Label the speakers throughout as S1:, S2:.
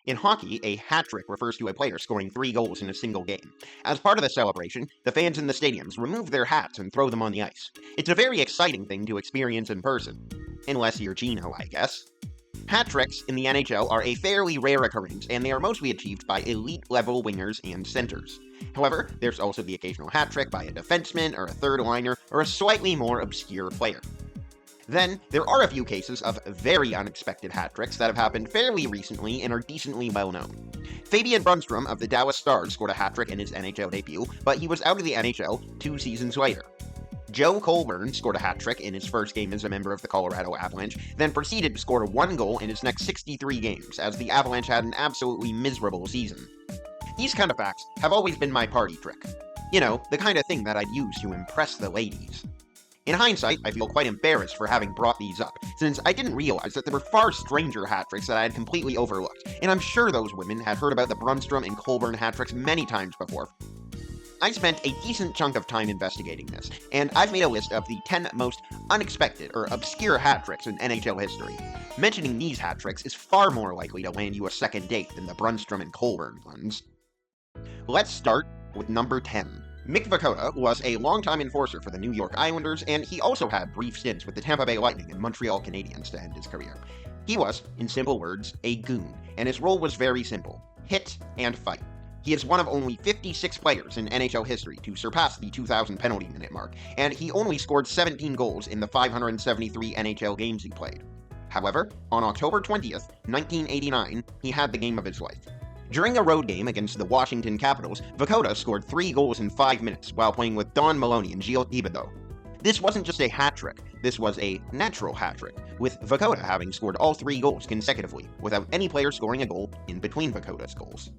S1: In hockey, a hat trick refers to a player scoring 3 goals in a single game. As part of the celebration, the fans in the stadiums remove their hats and throw them on the ice. It's a very exciting thing to experience in person. Unless you're Gino, I guess. Hat tricks in the NHL are a fairly rare occurrence, and they are mostly achieved by elite-level wingers and centers. However, there's also the occasional hat trick by a defenseman or a third liner or a slightly more obscure player. Then, there are a few cases of very unexpected hat tricks that have happened fairly recently and are decently well known. Fabian Brunstrom of the Dallas Stars scored a hat trick in his NHL debut, but he was out of the NHL 2 seasons later. Joe Colburn scored a hat trick in his first game as a member of the Colorado Avalanche, then proceeded to score 1 goal in his next 63 games, as the Avalanche had an absolutely miserable season. These kind of facts have always been my party trick. You know, the kind of thing that I'd use to impress the ladies. In hindsight, I feel quite embarrassed for having brought these up, since I didn't realize that there were far stranger hat tricks that I had completely overlooked, and I'm sure those women had heard about the Brunstrom and Colburn hat tricks many times before. I spent a decent chunk of time investigating this, and I've made a list of the 10 most unexpected or obscure hat tricks in NHL history. Mentioning these hat tricks is far more likely to land you a second date than the Brunstrom and Colburn ones. Let's start with number 10. Mick Vukota was a longtime enforcer for the New York Islanders, and he also had brief stints with the Tampa Bay Lightning and Montreal Canadiens to end his career. He was, in simple words, a goon, and his role was very simple: hit and fight. He is one of only 56 players in NHL history to surpass the 2,000 penalty minute mark, and he only scored 17 goals in the 573 NHL games he played. However, on October 20th, 1989, he had the game of his life. During a road game against the Washington Capitals, Vukota scored 3 goals in 5 minutes while playing with Don Maloney and Gilles Thibodeau. This wasn't just a hat trick, this was a natural hat trick, with Vukota having scored all 3 goals consecutively, without any player scoring a goal in between Vukota's goals.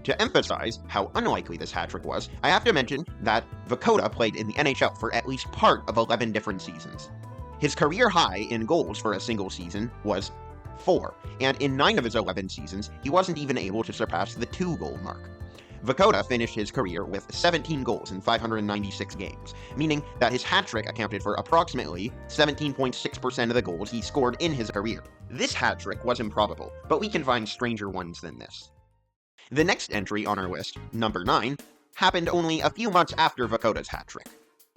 S1: To emphasize how unlikely this hat trick was, I have to mention that Vukota played in the NHL for at least part of 11 different seasons. His career high in goals for a single season was 4, and in 9 of his 11 seasons, he wasn't even able to surpass the 2-goal mark. Vukota finished his career with 17 goals in 596 games, meaning that his hat trick accounted for approximately 17.6% of the goals he scored in his career. This hat trick was improbable, but we can find stranger ones than this. The next entry on our list, number 9, happened only a few months after Vukota's hat trick.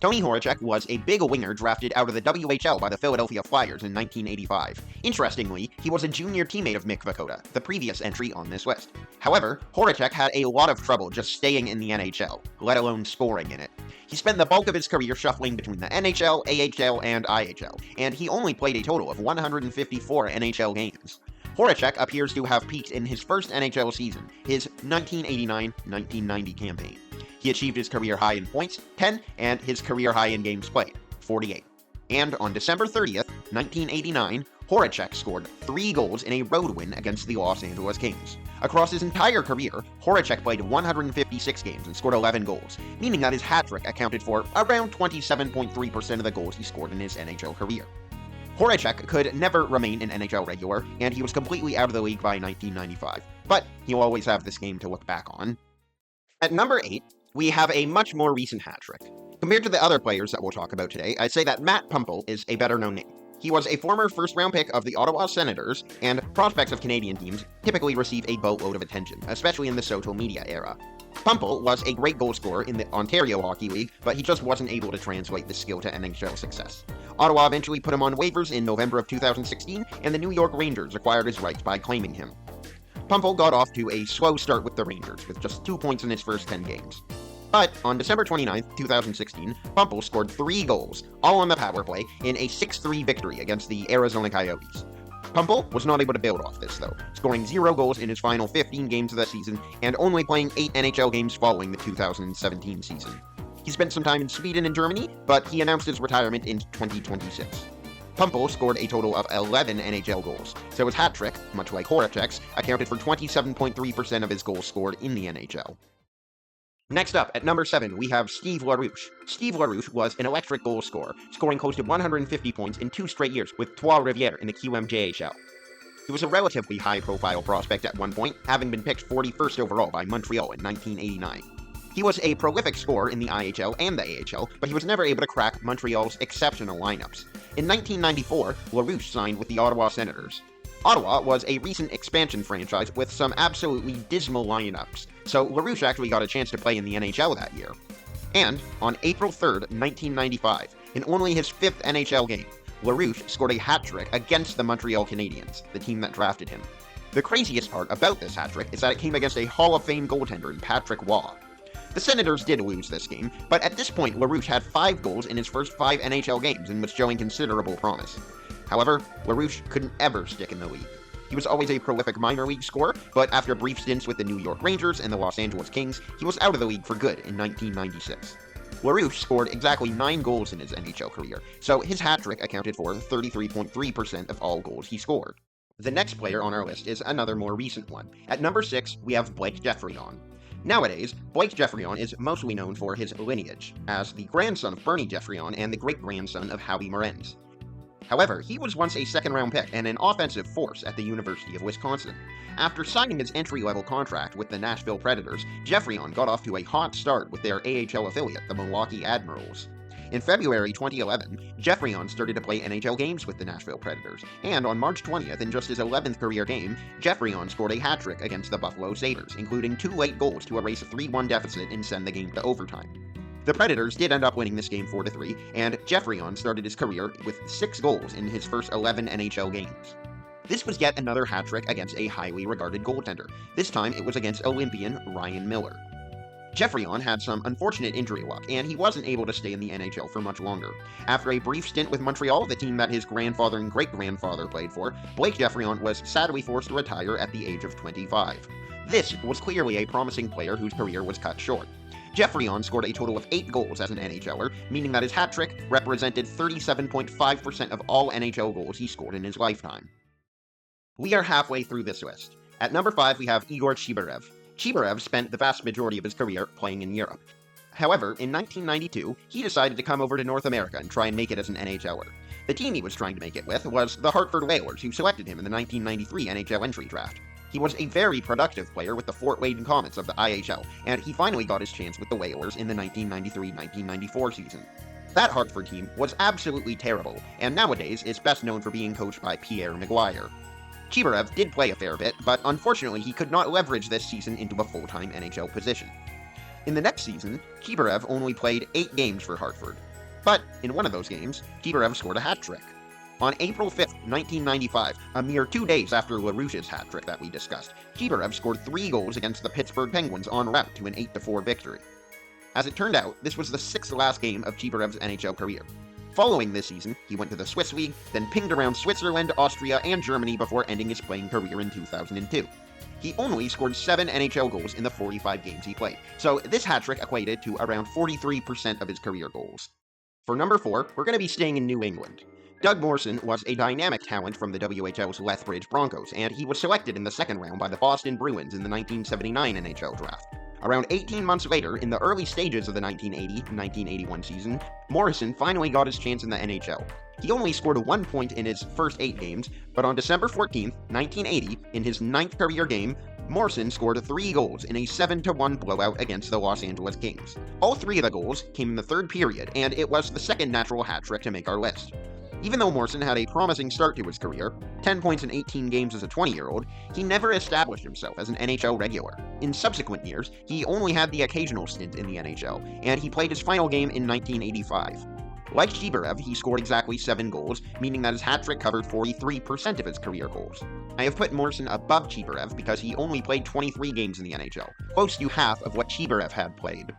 S1: Tony Horacek was a big winger drafted out of the WHL by the Philadelphia Flyers in 1985. Interestingly, he was a junior teammate of Mick Vukota, the previous entry on this list. However, Horacek had a lot of trouble just staying in the NHL, let alone scoring in it. He spent the bulk of his career shuffling between the NHL, AHL, and IHL, and he only played a total of 154 NHL games. Horacek appears to have peaked in his first NHL season, his 1989-1990 campaign. He achieved his career high in points, 10, and his career high in games played, 48. And on December 30th, 1989, Horacek scored 3 goals in a road win against the Los Angeles Kings. Across his entire career, Horacek played 156 games and scored 11 goals, meaning that his hat trick accounted for around 27.3% of the goals he scored in his NHL career. Horacek could never remain an NHL regular, and he was completely out of the league by 1995, but he'll always have this game to look back on. At number 8, we have a much more recent hat trick. Compared to the other players that we'll talk about today, I'd say that Matt Puempel is a better-known name. He was a former first-round pick of the Ottawa Senators, and prospects of Canadian teams typically receive a boatload of attention, especially in the social media era. Puempel was a great goal scorer in the Ontario Hockey League, but he just wasn't able to translate the skill to NHL success. Ottawa eventually put him on waivers in November of 2016, and the New York Rangers acquired his rights by claiming him. Puempel got off to a slow start with the Rangers, with just 2 points in his first 10 games. But on December 29, 2016, Puempel scored 3 goals, all on the power play, in a 6-3 victory against the Arizona Coyotes. Puempel was not able to build off this, though, scoring 0 goals in his final 15 games of the season and only playing 8 NHL games following the 2017 season. He spent some time in Sweden and Germany, but he announced his retirement in 2026. Puempel scored a total of 11 NHL goals, so his hat trick, much like Horacek's, accounted for 27.3% of his goals scored in the NHL. Next up, at number 7, we have Steve LaRouche. Steve LaRouche was an electric goal scorer, scoring close to 150 points in 2 straight years with Trois-Rivières in the QMJHL. He was a relatively high-profile prospect at one point, having been picked 41st overall by Montreal in 1989. He was a prolific scorer in the IHL and the AHL, but he was never able to crack Montreal's exceptional lineups. In 1994, LaRouche signed with the Ottawa Senators. Ottawa was a recent expansion franchise with some absolutely dismal lineups, so LaRouche actually got a chance to play in the NHL that year. And on April 3rd, 1995, in only his 5th NHL game, LaRouche scored a hat trick against the Montreal Canadiens, the team that drafted him. The craziest part about this hat trick is that it came against a Hall of Fame goaltender in Patrick Waugh. The Senators did lose this game, but at this point LaRouche had 5 goals in his first 5 NHL games and was showing considerable promise. However, LaRouche couldn't ever stick in the league. He was always a prolific minor league scorer, but after brief stints with the New York Rangers and the Los Angeles Kings, he was out of the league for good in 1996. LaRouche scored exactly 9 goals in his NHL career, so his hat trick accounted for 33.3% of all goals he scored. The next player on our list is another more recent one. At number 6, we have Blake Geoffrion. Nowadays, Blake Geoffrion is mostly known for his lineage, as the grandson of Bernie Geoffrion and the great-grandson of Howie Morenz. However, he was once a second-round pick and an offensive force at the University of Wisconsin. After signing his entry-level contract with the Nashville Predators, Geoffrion got off to a hot start with their AHL affiliate, the Milwaukee Admirals. In February 2011, Geoffrion started to play NHL games with the Nashville Predators, and on March 20th, in just his 11th career game, Geoffrion scored a hat trick against the Buffalo Sabres, including 2 late goals to erase a 3-1 deficit and send the game to overtime. The Predators did end up winning this game 4-3, and Geoffrion started his career with 6 goals in his first 11 NHL games. This was yet another hat trick against a highly regarded goaltender. This time it was against Olympian Ryan Miller. Geoffrion had some unfortunate injury luck, and he wasn't able to stay in the NHL for much longer. After a brief stint with Montreal, the team that his grandfather and great-grandfather played for, Blake Geoffrion was sadly forced to retire at the age of 25. This was clearly a promising player whose career was cut short. Geoffrion scored a total of 8 goals as an NHLer, meaning that his hat trick represented 37.5% of all NHL goals he scored in his lifetime. We are halfway through this list. At number 5, we have Igor Chibarev. Chibarev spent the vast majority of his career playing in Europe. However, in 1992, he decided to come over to North America and try and make it as an NHLer. The team he was trying to make it with was the Hartford Whalers, who selected him in the 1993 NHL entry draft. He was a very productive player with the Fort Wayne Comets of the IHL, and he finally got his chance with the Whalers in the 1993-1994 season. That Hartford team was absolutely terrible, and nowadays is best known for being coached by Pierre Maguire. Chibarev did play a fair bit, but unfortunately he could not leverage this season into a full-time NHL position. In the next season, Chibarev only played 8 games for Hartford. But in one of those games, Chibarev scored a hat trick. On April 5th, 1995, a mere 2 days after LaRouche's hat trick that we discussed, Chibarev scored 3 goals against the Pittsburgh Penguins en route to an 8-4 victory. As it turned out, this was the 6th last game of Chibarev's NHL career. Following this season, he went to the Swiss League, then pinged around Switzerland, Austria, and Germany before ending his playing career in 2002. He only scored 7 NHL goals in the 45 games he played, so this hat trick equated to around 43% of his career goals. For number 4, we're going to be staying in New England. Doug Morrison was a dynamic talent from the WHL's Lethbridge Broncos, and he was selected in the second round by the Boston Bruins in the 1979 NHL draft. Around 18 months later, in the early stages of the 1980-1981 season, Morrison finally got his chance in the NHL. He only scored 1 point in his first 8 games, but on December 14, 1980, in his 9th career game, Morrison scored 3 goals in a 7-1 blowout against the Los Angeles Kings. All 3 of the goals came in the third period, and it was the second natural hat trick to make our list. Even though Morrison had a promising start to his career, 10 points in 18 games as a 20-year-old, he never established himself as an NHL regular. In subsequent years, he only had the occasional stint in the NHL, and he played his final game in 1985. Like Chibarev, he scored exactly 7 goals, meaning that his hat trick covered 43% of his career goals. I have put Morrison above Chibarev because he only played 23 games in the NHL, close to half of what Chibarev had played.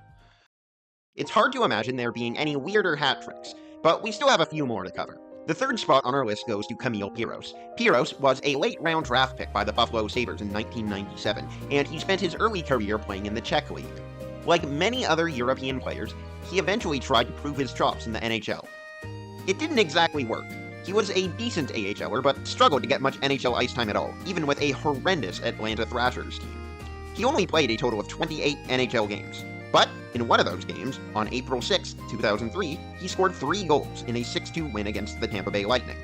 S1: It's hard to imagine there being any weirder hat tricks, but we still have a few more to cover. The third spot on our list goes to Camille Piros. Piros was a late-round draft pick by the Buffalo Sabres in 1997, and he spent his early career playing in the Czech League. Like many other European players, he eventually tried to prove his chops in the NHL. It didn't exactly work. He was a decent AHLer, but struggled to get much NHL ice time at all, even with a horrendous Atlanta Thrashers team. He only played a total of 28 NHL games. But in one of those games, on April 6, 2003, he scored 3 goals in a 6-2 win against the Tampa Bay Lightning.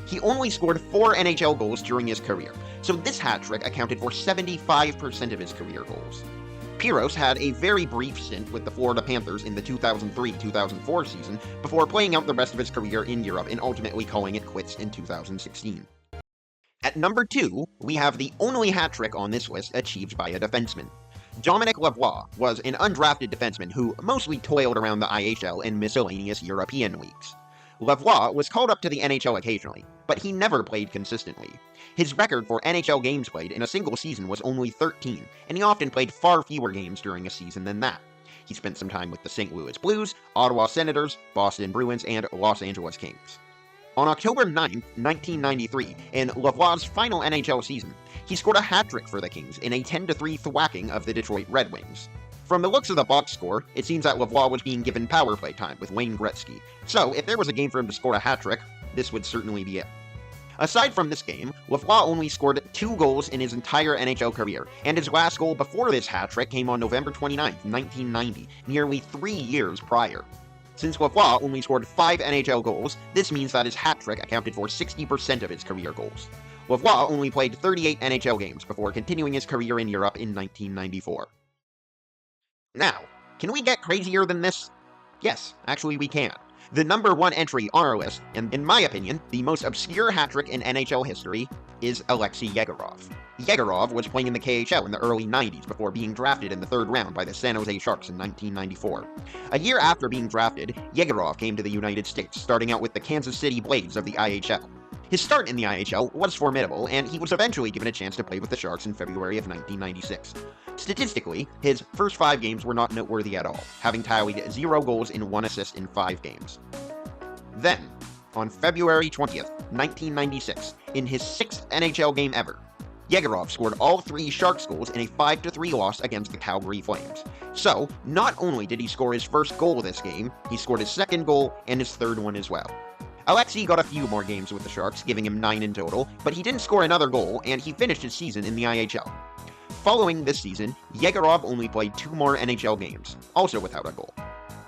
S1: He only scored 4 NHL goals during his career, so this hat trick accounted for 75% of his career goals. Piros had a very brief stint with the Florida Panthers in the 2003-2004 season before playing out the rest of his career in Europe and ultimately calling it quits in 2016. At number 2, we have the only hat trick on this list achieved by a defenseman. Dominic Lavoie was an undrafted defenseman who mostly toiled around the IHL and miscellaneous European leagues. Lavoie was called up to the NHL occasionally, but he never played consistently. His record for NHL games played in a single season was only 13, and he often played far fewer games during a season than that. He spent some time with the St. Louis Blues, Ottawa Senators, Boston Bruins, and Los Angeles Kings. On October 9, 1993, in Lavoie's final NHL season, he scored a hat trick for the Kings in a 10-3 thwacking of the Detroit Red Wings. From the looks of the box score, it seems that Lavoie was being given power play time with Wayne Gretzky, so if there was a game for him to score a hat trick, this would certainly be it. Aside from this game, Lavoie only scored 2 goals in his entire NHL career, and his last goal before this hat trick came on November 29, 1990, nearly 3 years prior. Since Lavoie only scored 5 NHL goals, this means that his hat trick accounted for 60% of his career goals. Lavoie only played 38 NHL games before continuing his career in Europe in 1994. Now, can we get crazier than this? Yes, actually we can. The number 1 entry on our list, and in my opinion, the most obscure hat trick in NHL history, is Alexei Yegorov. Yegorov was playing in the KHL in the early 90s before being drafted in the 3rd round by the San Jose Sharks in 1994. A year after being drafted, Yegorov came to the United States, starting out with the Kansas City Blades of the IHL. His start in the IHL was formidable, and he was eventually given a chance to play with the Sharks in February of 1996. Statistically, his first 5 games were not noteworthy at all, having tallied 0 goals and 1 assist in 5 games. Then, on February 20th, 1996, in his 6th NHL game ever, Yegorov scored all 3 Sharks goals in a 5-3 loss against the Calgary Flames. So, not only did he score his first goal this game, he scored his 2nd goal and his 3rd one as well. Alexei got a few more games with the Sharks, giving him 9 in total, but he didn't score another goal, and he finished his season in the IHL. Following this season, Yegorov only played 2 more NHL games, also without a goal.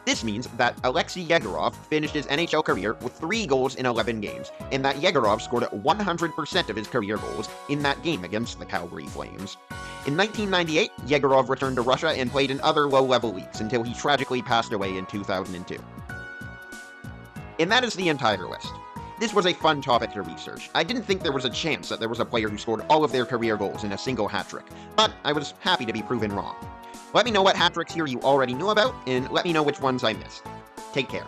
S1: This means that Alexei Yegorov finished his NHL career with 3 goals in 11 games, and that Yegorov scored 100% of his career goals in that game against the Calgary Flames. In 1998, Yegorov returned to Russia and played in other low-level leagues until he tragically passed away in 2002. And that is the entire list. This was a fun topic to research. I didn't think there was a chance that there was a player who scored all of their career goals in a single hat trick, but I was happy to be proven wrong. Let me know what hat tricks here you already knew about, and let me know which ones I missed. Take care.